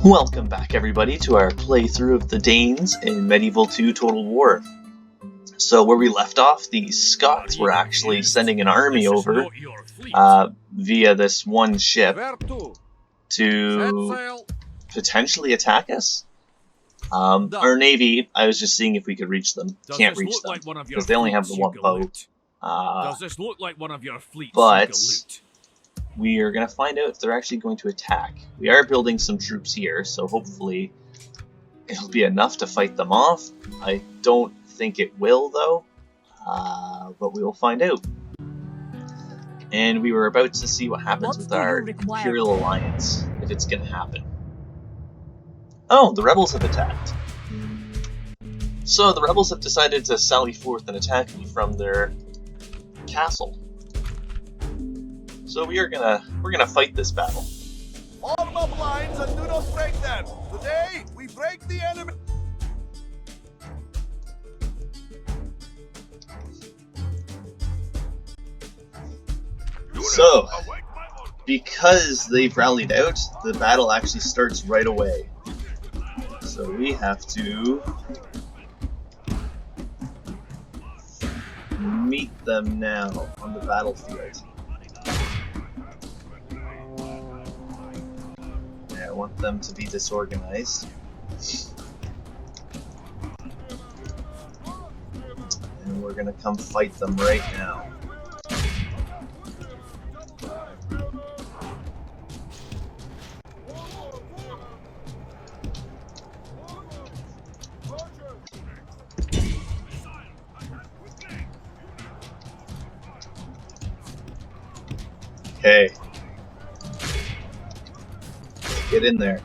Welcome back, everybody, to our playthrough of the Danes in Medieval 2 Total War. So, where we left off, the Scots were actually sending an army over via this one ship to potentially attack us. Our navy, I was just seeing if we could reach them. Can't reach them, because they only have the one boat. But we are going to find out if they're actually going to attack. We are building some troops here, so hopefully it'll be enough to fight them off. I don't think it will, though, but we will find out. And we were about to see what happens with our Imperial Alliance, if it's going to happen. Oh, the rebels have attacked. So the rebels have decided to sally forth and attack me from their castle. So we're gonna fight this battle. Form up lines and do not break them. Today we break the enemy. So, because they've rallied out, the battle actually starts right away. So we have to meet them now on the battlefield. I want them to be disorganized. And we're gonna come fight them right now. Okay. Get in there.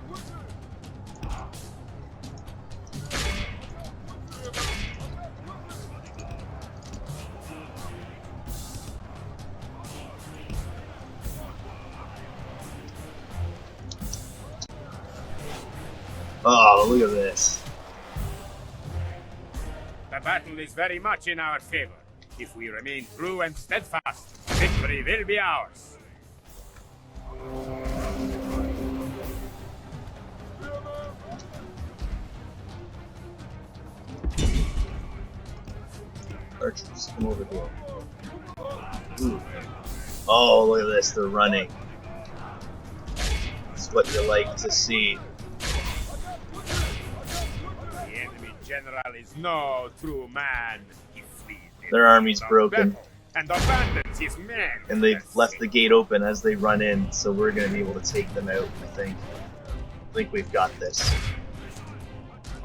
Oh, look at this. The battle is very much in our favor. If we remain true and steadfast, victory will be ours. Archers, come over here. Ooh. Oh, look at this, they're running. It's what you like to see. The enemy general is no true man. He flees Their army's broken. And abandons his men. And they've left the gate open as they run in, so we're going to be able to take them out, I think. I think we've got this.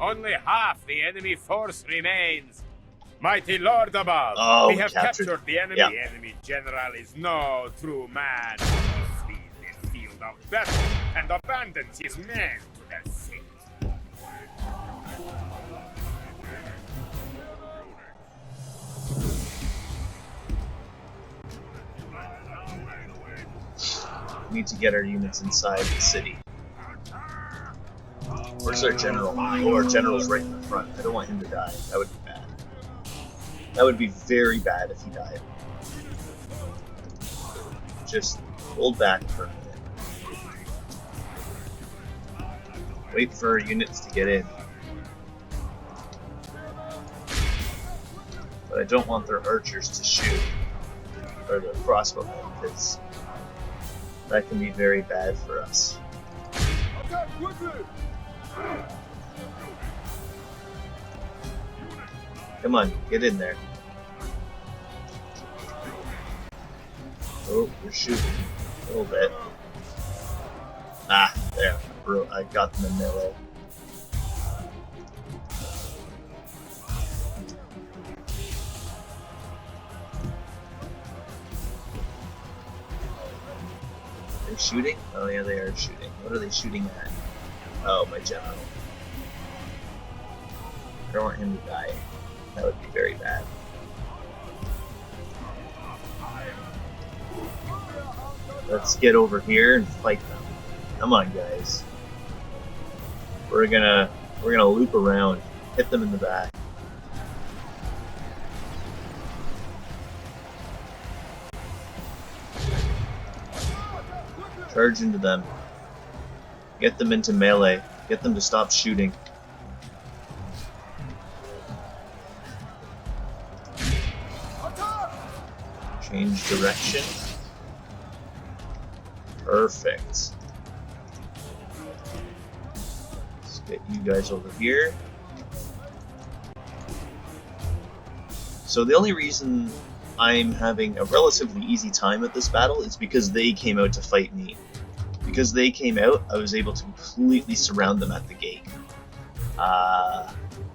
Only half the enemy force remains. Mighty Lord above, oh, we have captured the enemy. Yeah. The enemy general is no true man. He flees the field of battle and abandons his men to their fate. We need to get our units inside the city. Where's our general? Oh, our general's right in the front. I don't want him to die. That would be bad. That would be very bad if he died. Just hold back for a minute. Wait for our units to get in. But I don't want their archers to shoot. Or their crossbowmen, because that can be very bad for us. Come on, get in there. Oh, we're shooting a little bit. Ah, there. I got them in melee. They're shooting? Oh yeah, they are shooting. What are they shooting at? Oh, my general. I don't want him to die. That would be very bad. Let's get over here and fight them. Come on, guys. We're gonna loop around, hit them in the back. Charge into them. Get them into melee. Get them to stop shooting. Change direction. Perfect. Let's get you guys over here. So the only reason I'm having a relatively easy time at this battle is because they came out to fight me. Because they came out, I was able to completely surround them at the gate.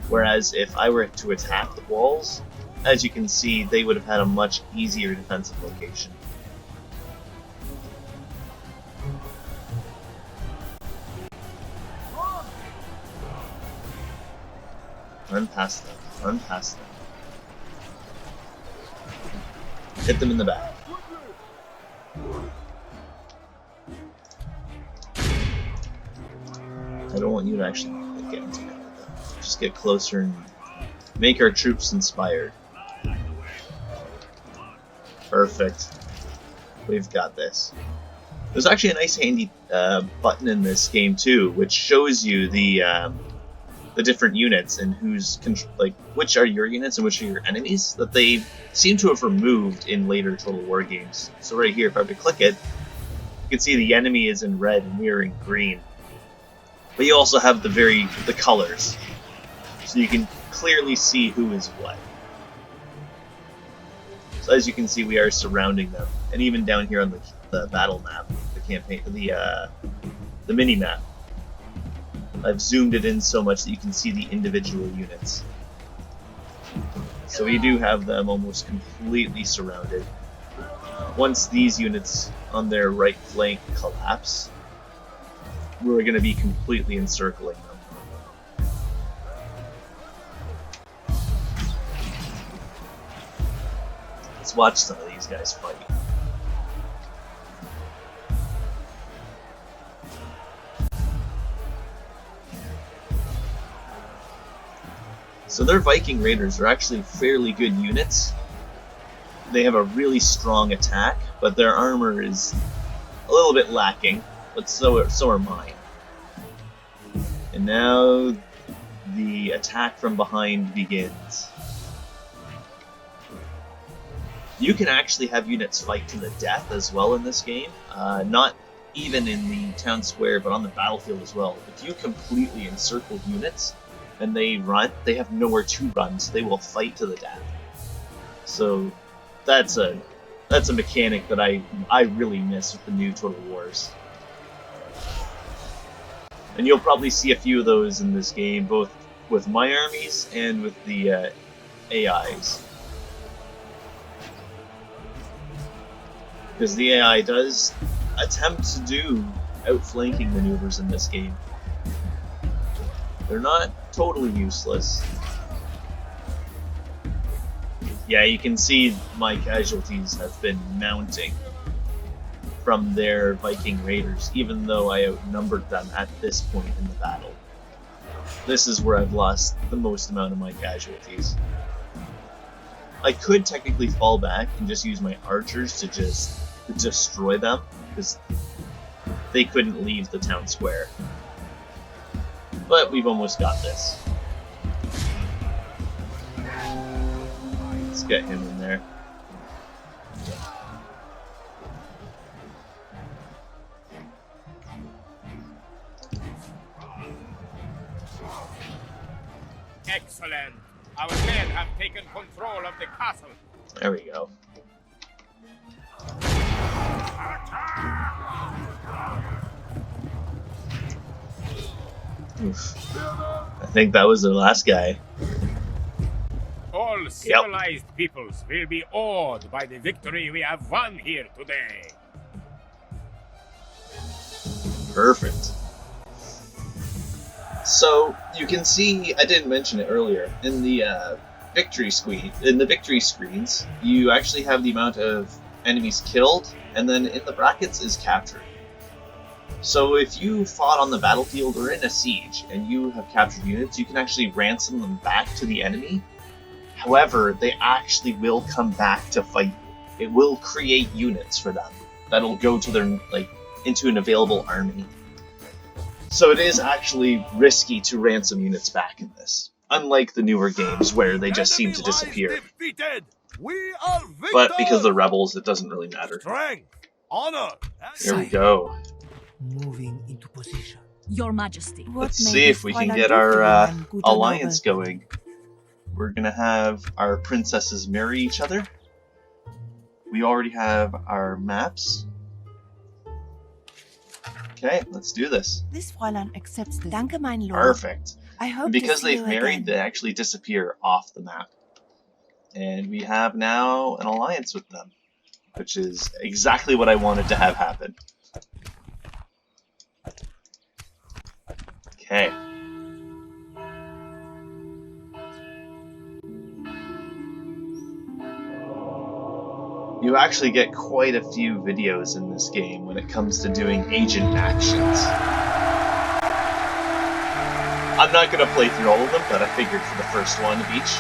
Whereas if I were to attack the walls, as you can see, they would have had a much easier defensive location. Run past them. Run past them. Hit them in the back. I don't want you to actually get into it. Just get closer and make our troops inspired. Perfect. We've got this. There's actually a nice handy button in this game too, which shows you the different units and which are your units and which are your enemies that they seem to have removed in later Total War games. So right here, if I were to click it, you can see the enemy is in red and we are in green. But you also have the colors, so you can clearly see who is what. So as you can see, we are surrounding them, and even down here on the battle map, the campaign, the mini map, I've zoomed it in so much that you can see the individual units. So we do have them almost completely surrounded. Once these units on their right flank collapse, we're going to be completely encircling them. Let's watch some of these guys fight. So their Viking Raiders are actually fairly good units. They have a really strong attack, but their armor is a little bit lacking, but so are mine. And now the attack from behind begins. You can actually have units fight to the death as well in this game, not even in the town square, but on the battlefield as well. If you completely encircle units, and they run, they have nowhere to run, so they will fight to the death. So that's a mechanic that I really miss with the new Total Wars. And you'll probably see a few of those in this game, both with my armies and with the AIs. Because the AI does attempt to do outflanking maneuvers in this game. They're not totally useless. Yeah, you can see my casualties have been mounting from their Viking Raiders, even though I outnumbered them at this point in the battle. This is where I've lost the most amount of my casualties. I could technically fall back and just use my archers to just destroy them, because they couldn't leave the town square. But we've almost got this. Let's get him in there. Excellent. Our men have taken control of the castle. There we go. Oof. I think that was the last guy. All civilized peoples will be awed by the victory we have won here today. Perfect. So you can see, I didn't mention it earlier, in the victory screens, you actually have the amount of enemies killed, and then in the brackets is captured. So if you fought on the battlefield or in a siege and you have captured units, you can actually ransom them back to the enemy. However, they actually will come back to fight you. It will create units for them that'll go to their into an available army. So it is actually risky to ransom units back in this, unlike the newer games where they just seem to disappear. Defeated. We are But because of the victors. rebels, it doesn't really matter. Strength, honor, Here we go. Moving into position. Your Majesty. Let's see if we can get our alliance going. We're gonna have our princesses marry each other. We already have our maps. Okay, let's do this. This Fräulein accepts this. Danke, mein Lord. Perfect. I hope And because to see they've you married, again. they actually disappear off the map. And we have now an alliance with them, which is exactly what I wanted to have happen. Okay. You actually get quite a few videos in this game when it comes to doing agent actions. I'm not going to play through all of them, but I figured for the first one of each.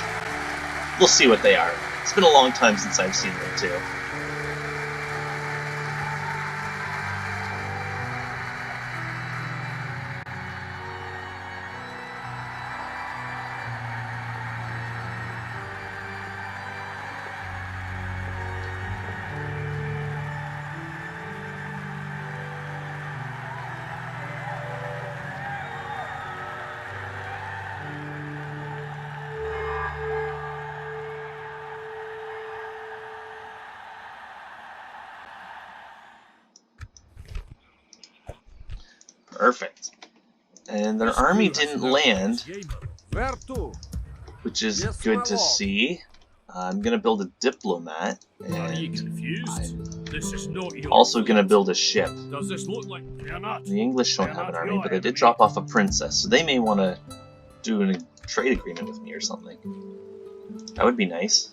We'll see what they are. It's been a long time since I've seen them too. Perfect. And their army didn't land, Where to? which is Yes, good my to lord. see. I'm going to build a diplomat, Are you and confused? This is not your I'm also going to fleet. build a ship. Does this look like you're not? The English don't have an army, but I did drop off a princess, so they may want to do a trade agreement with me or something. That would be nice.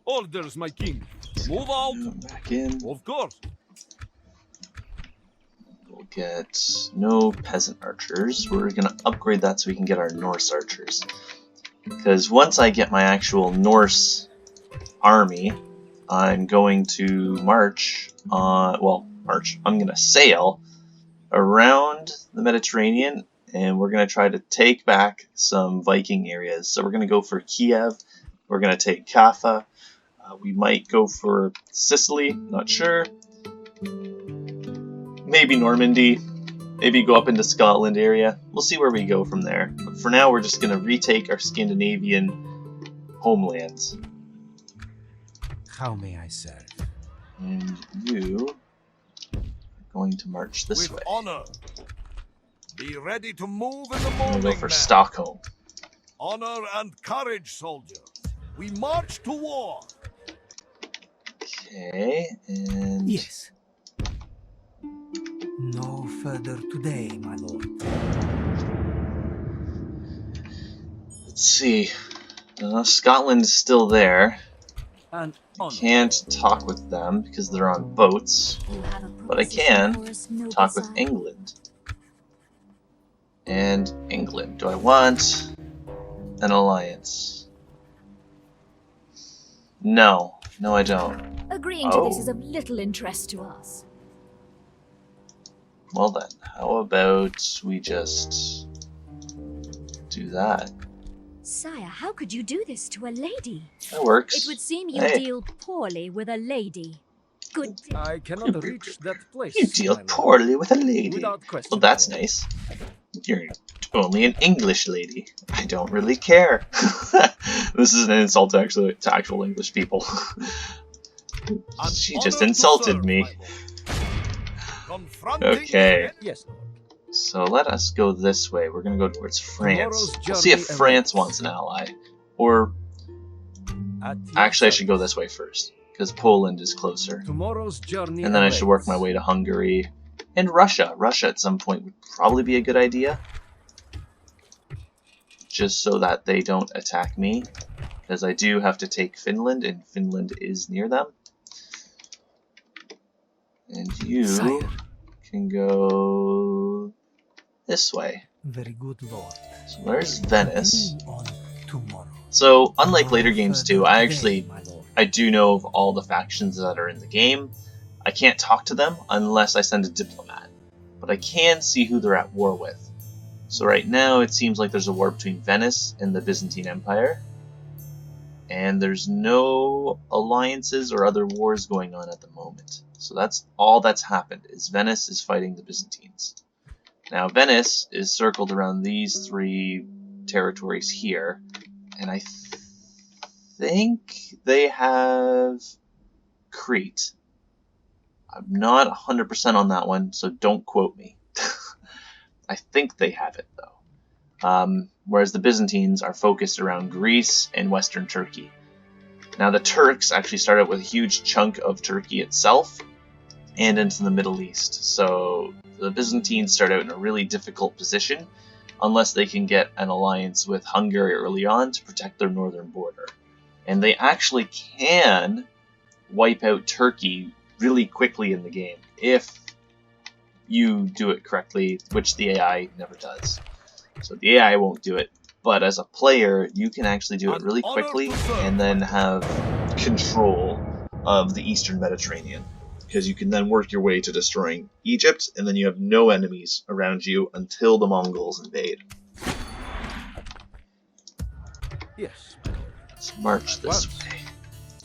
Orders, my king. Move out. Back in. Of course. We'll get no peasant archers. We're going to upgrade that so we can get our Norse archers. Because once I get my actual Norse army, I'm going to march on, I'm going to sail around the Mediterranean, and we're going to try to take back some Viking areas. So we're going to go for Kiev, we're going to take Kaffa, we might go for Sicily, not sure. Maybe Normandy, maybe go up into Scotland area. We'll see where we go from there. But for now, we're just going to retake our Scandinavian homelands. How may I serve? And you are going to march this With way. honor. Be ready to move in the I'm going morning, to go for men. Stockholm. Honor and courage, soldiers. We march to war. Okay, and Yes. No further today, my lord. let's see. Scotland is still there. And Can't talk with them because they're on boats, but I can talk with England. And England. Do I want an alliance? No. No, I don't. Agreeing to this Oh. is of little interest to us. Well then, how about we just do that? Sire, how could you do this to a lady? That works. It would seem you Hey. deal poorly with a lady. Good. I cannot reach that place. You deal my lord. poorly with a lady. Without question. Well, that's nice. You're only an English lady. I don't really care. This is an insult to actual English people. An She honor just to insulted serve, me. my lord. Confronting Okay. Yes, Lord. So let us go this way. We're gonna go towards France. Tomorrow's We'll see if journey France awaits. wants an ally. Or At your actually I should go service. this way first, because Poland is closer. Tomorrow's journey And then I should work my awaits. way to Hungary and Russia. Russia at some point would probably be a good idea. Just so that they don't attack me. Because I do have to take Finland, and Finland is near them. And you Sire. can go this way. very good lord. So there's Venice. Continue on tomorrow. So unlike later No games further too, I today, actually my lord. I do know of all the factions that are in the game. I can't talk to them unless I send a diplomat, but I can see who they're at war with. So right now it seems like there's a war between Venice and the Byzantine Empire, and there's no alliances or other wars going on at the moment. So that's all that's happened, is Venice is fighting the Byzantines. Now Venice is circled around these 3 territories here, and I think they have Crete. I'm not 100% on that one, so don't quote me. I think they have it, though. Whereas the Byzantines are focused around Greece and Western Turkey. Now, the Turks actually started with a huge chunk of Turkey itself and into the Middle East. So the Byzantines start out in a really difficult position unless they can get an alliance with Hungary early on to protect their northern border. And they actually can wipe out Turkey really quickly in the game if you do it correctly, which the AI never does. So the AI won't do it, but as a player, you can actually do it really quickly and then have control of the Eastern Mediterranean, because you can then work your way to destroying Egypt, and then you have no enemies around you until the Mongols invade. Yes. Let's march this way.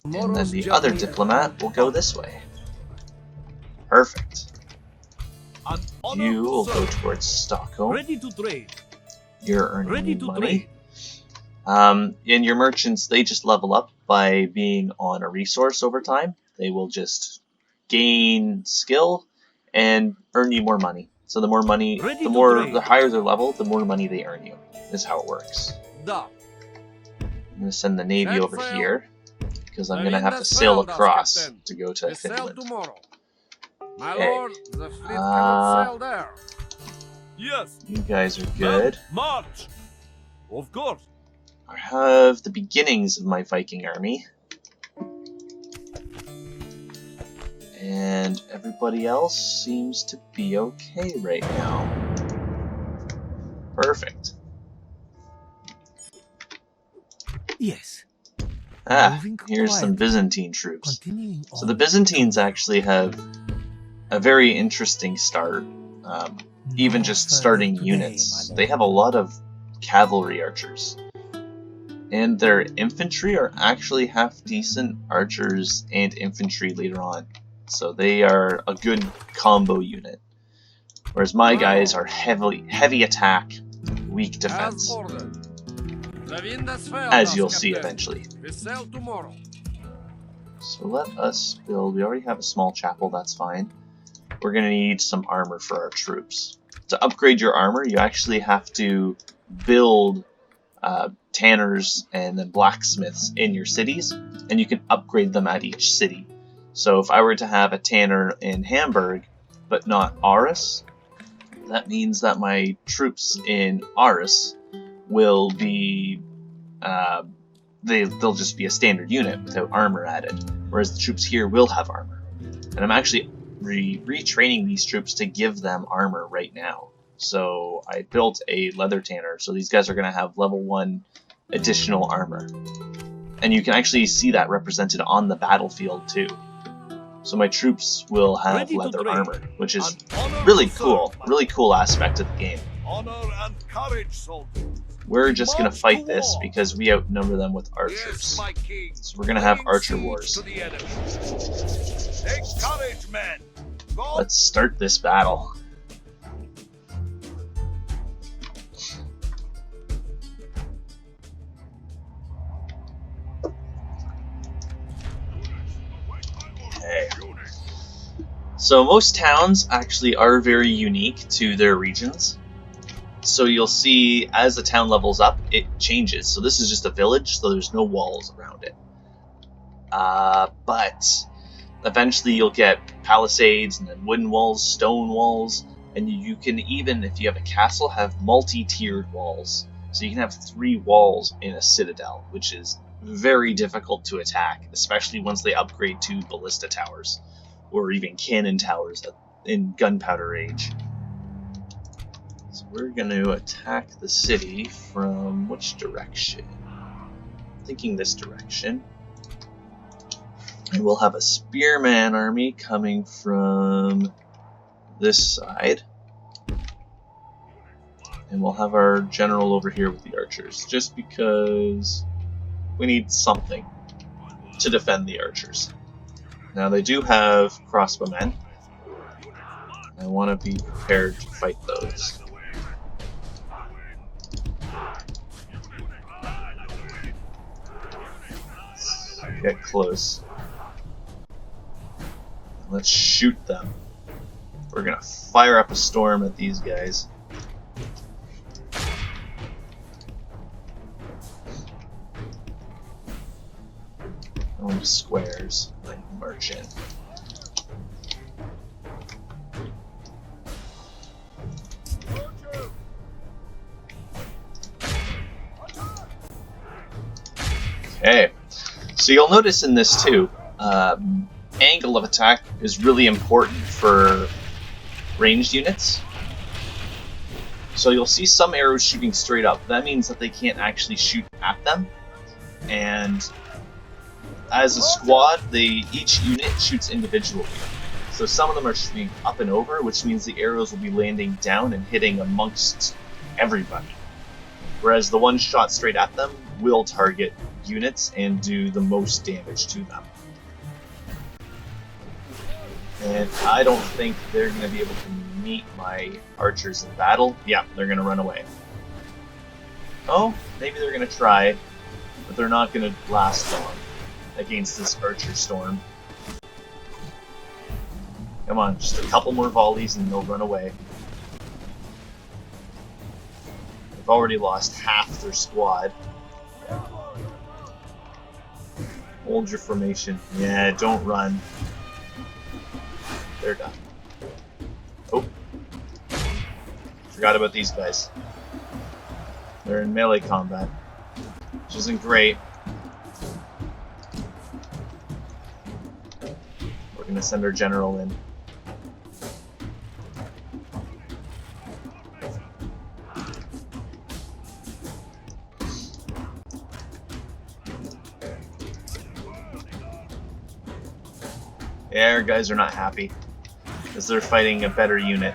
And then the other diplomat will go this way. Perfect. You will go towards Stockholm. Ready to trade. You're earning Ready to money. trade. And your merchants, they just level up by being on a resource over time. They will just gain skill and earn you more money. So the more money, the higher their level, the more money they earn you. Is how it works. I'm going to send the navy over here, because I'm going to have to sail across to go to Finland. My Okay. lord, the fleet cannot sail there. Yes. You guys are good. March. Of course. I have the beginnings of my Viking army. And everybody else seems to be okay right now. Perfect. Yes. Here's some Byzantine troops. Continuing So the Byzantines actually have a very interesting start. Even just starting units. They have a lot of cavalry archers. And their infantry are actually half decent archers and infantry later on. So they are a good combo unit. Whereas my guys are heavy attack, weak defense. As you'll see eventually. We sail tomorrow. So let us build. We already have a small chapel, that's fine. We're going to need some armor for our troops. To upgrade your armor, you actually have to build tanners and then blacksmiths in your cities, and you can upgrade them at each city. So if I were to have a tanner in Hamburg, but not Aarhus, that means that my troops in Aarhus will be, they'll just be a standard unit without armor added, whereas the troops here will have armor. And I'm actually retraining these troops to give them armor right now. So I built a leather tanner, so these guys are going to have level 1 additional armor. And you can actually see that represented on the battlefield too. So my troops will have leather armor, which is really cool. Really cool aspect of the game. Honor and courage, soldiers. We're just going to fight this because we outnumber them with archers. Yes, my king. So we're going to have Laying archer siege wars. to the enemy. Take courage, men. God Let's start this battle. Okay. So most towns actually are very unique to their regions. So you'll see as the town levels up, it changes. So this is just a village, so there's no walls around it. But eventually you'll get palisades and then wooden walls, stone walls, and you can even, if you have a castle, have multi-tiered walls. So you can have 3 walls in a citadel, which is very difficult to attack, especially once they upgrade to ballista towers, or even cannon towers in gunpowder age. So we're going to attack the city from which direction? I'm thinking this direction. And we'll have a spearman army coming from this side. And we'll have our general over here with the archers, just because we need something to defend the archers. Now they do have crossbowmen. I want to be prepared to fight those. Let's get close. Let's shoot them. We're gonna fire up a storm at these guys. Go into squares and march in. Okay, so you'll notice in this too, angle of attack is really important for ranged units. So you'll see some arrows shooting straight up. That means that they can't actually shoot at them. And as a squad, each unit shoots individually. So some of them are shooting up and over, which means the arrows will be landing down and hitting amongst everybody. Whereas the one shot straight at them will target units and do the most damage to them. And I don't think they're going to be able to meet my archers in battle. Yeah, they're going to run away. Oh, maybe they're going to try, but they're not going to last long against this archer storm. Come on, just a couple more volleys and they'll run away. They've already lost half their squad. Hold your formation. Yeah, don't run. They're done. Oh. Forgot about these guys. They're in melee combat, which isn't great. We're gonna send our general in. Yeah, our guys are not happy, because they're fighting a better unit.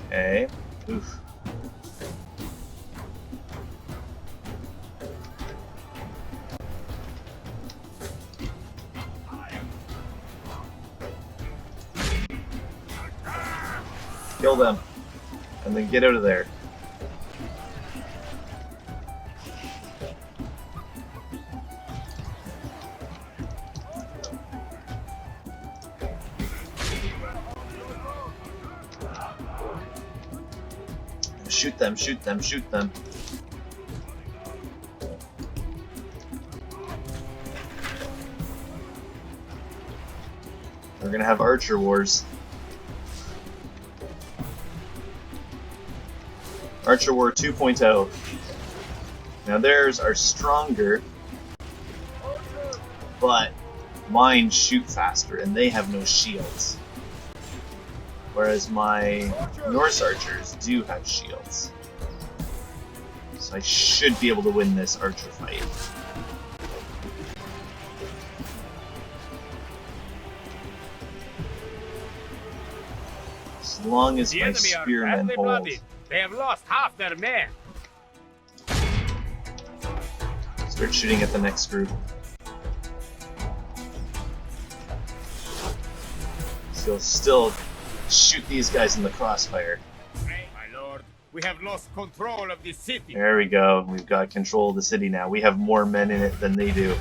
Okay. Oof. Kill them, and then get out of there. Shoot them, shoot them, shoot them. We're gonna have archer wars. Archer War 2.0. Now theirs are stronger, but mine shoot faster and they have no shields. Whereas my Norse archers do have shields. So I should be able to win this archer fight. As long as my spearmen hold. They have lost half their men. Start shooting at the next group. So still shoot these guys in the crossfire. My lord, we have lost control of the city. There we go. We've got control of the city now. We have more men in it than they do.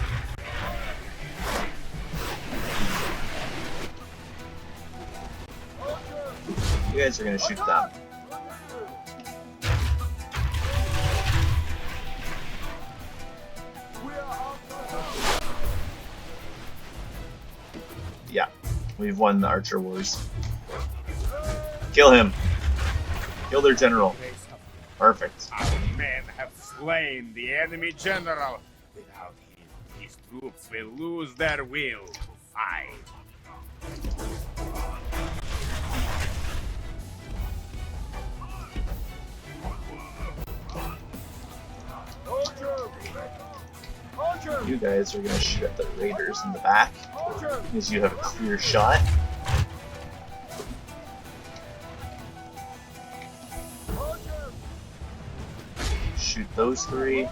You guys are gonna shoot them. Yeah, we've won the Archer Wars. Kill him. Kill their general. They Perfect. Our men have slain the enemy general. Without him, his troops will lose their will to fight. You guys are gonna shoot at the raiders in the back because you have a clear shot. Shoot those 3.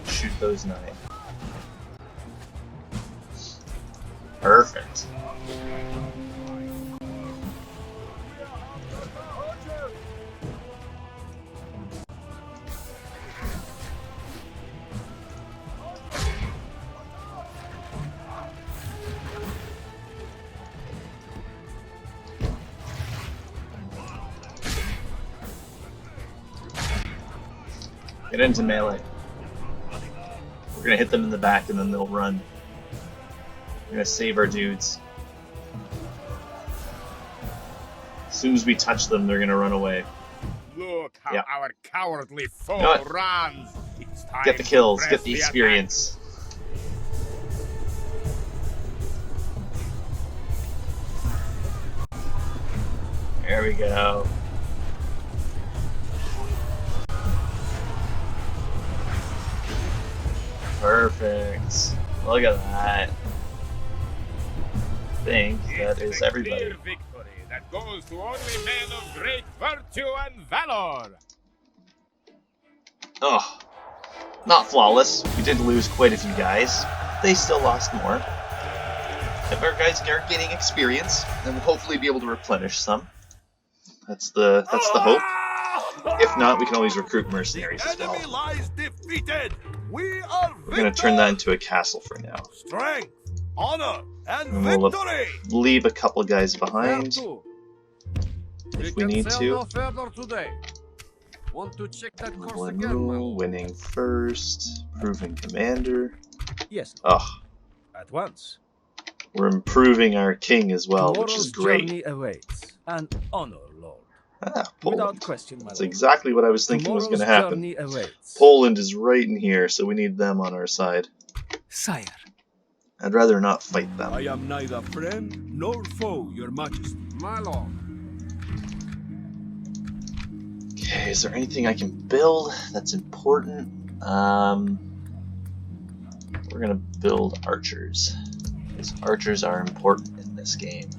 Shoot those 9. Perfect. Get into melee. We're gonna hit them in the back and then they'll run. We're gonna save our dudes. As soon as we touch them, they're gonna run away. Look how Yeah. our cowardly foe You know what? runs. It's time Get the to kills, press get the attack. experience. There we go. Perfect. Look at that. I think that is It's a everybody. clear victory that goes to only men of great virtue and valor. Oh, not flawless. We did lose quite a few guys. They still lost more. If our guys are getting experience, then we'll hopefully be able to replenish some. That's the hope. If not, we can always recruit mercenaries as well. Enemy lies defeated. We are We're gonna turn that into a castle for now. strength, honor, and And we'll victory. leave a couple guys Where behind to? if we need sail to. no further today. Want to check that course One again, my rule, lord? winning first, proving commander. Yes. Ugh, At once. we're improving our king as well, which Tomorrow's is great. journey awaits. An honor, Lord. Ah, Without Poland. question, my That's lord. exactly what I was thinking was going to Tomorrow's happen. journey awaits. Poland is right in here, so we need them on our side. Sire. I'd rather not fight them. I am neither friend nor foe, your majesty. My lord. Okay, is there anything I can build that's important? We're gonna build archers, because archers are important in this game.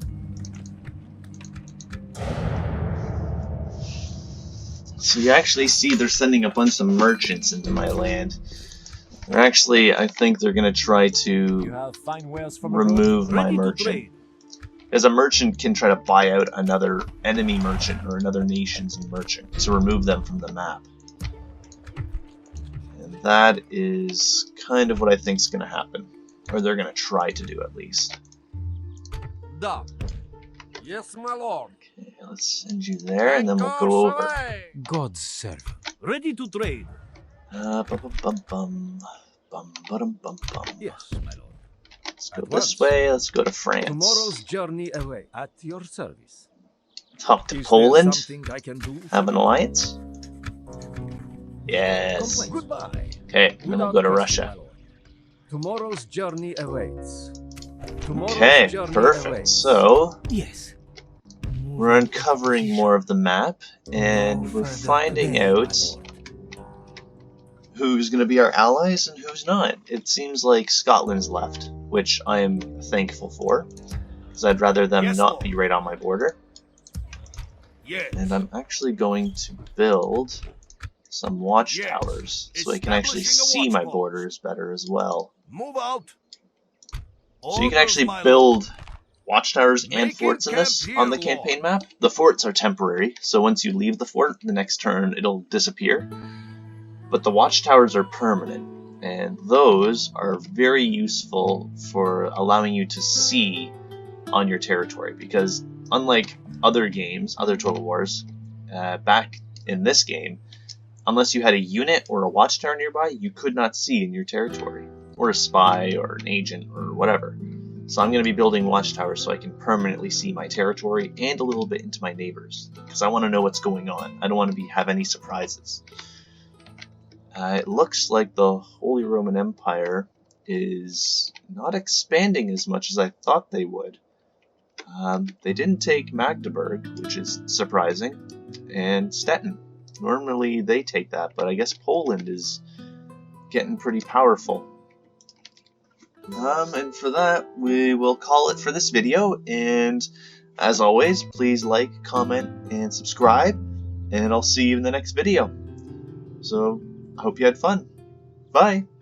So you actually see they're sending a bunch of merchants into my land. They're actually, I think they're gonna try You to have fine wares from remove my Ready to merchant. trade. As a merchant can try to buy out another enemy merchant or another nation's merchant to remove them from the map. And that is kind of what I think is going to happen. Or they're going to try to do at least. Da. Yes, my lord. Okay, let's send you there and then we'll go over. God's servant. Ready to trade. Bum bum bum bum. Bum bum bum bum. Yes, my lord. Let's go At this once. way. Let's go to France. Tomorrow's journey away. At your service. Talk to Is there Poland. something I can do? Have for an you? alliance. Yes. Complaints. Goodbye. Okay, and then we'll Without go to question, Russia. my lord. Tomorrow's journey awaits. Tomorrow's Okay, journey perfect. awaits. So, Yes. we're uncovering more of the map, and we're finding out who's going to be our allies and who's not. It seems like Scotland's left, which I am thankful for, because I'd rather them Yes, not Lord. be right on my border. Yes. And I'm actually going to build some watchtowers, Yes, so I can actually establishing a see my watchpost. borders better as well. Move out. So you can Orders, actually my lord. build watchtowers and Making forts in this camp on the here, campaign map. The forts are temporary, so once you leave the fort, the next turn it'll disappear. But the watchtowers are permanent, and those are very useful for allowing you to see on your territory, because unlike other games, other Total Wars, back in this game, unless you had a unit or a watchtower nearby, you could not see in your territory, or a spy, or an agent, or whatever. So I'm going to be building watchtowers so I can permanently see my territory and a little bit into my neighbors, because I want to know what's going on. I don't want to have any surprises. It looks like the Holy Roman Empire is not expanding as much as I thought they would. They didn't take Magdeburg, which is surprising, and Stettin. Normally they take that, but I guess Poland is getting pretty powerful. And for that, we will call it for this video, and as always, please like, comment, and subscribe, and I'll see you in the next video. So, I hope you had fun. Bye!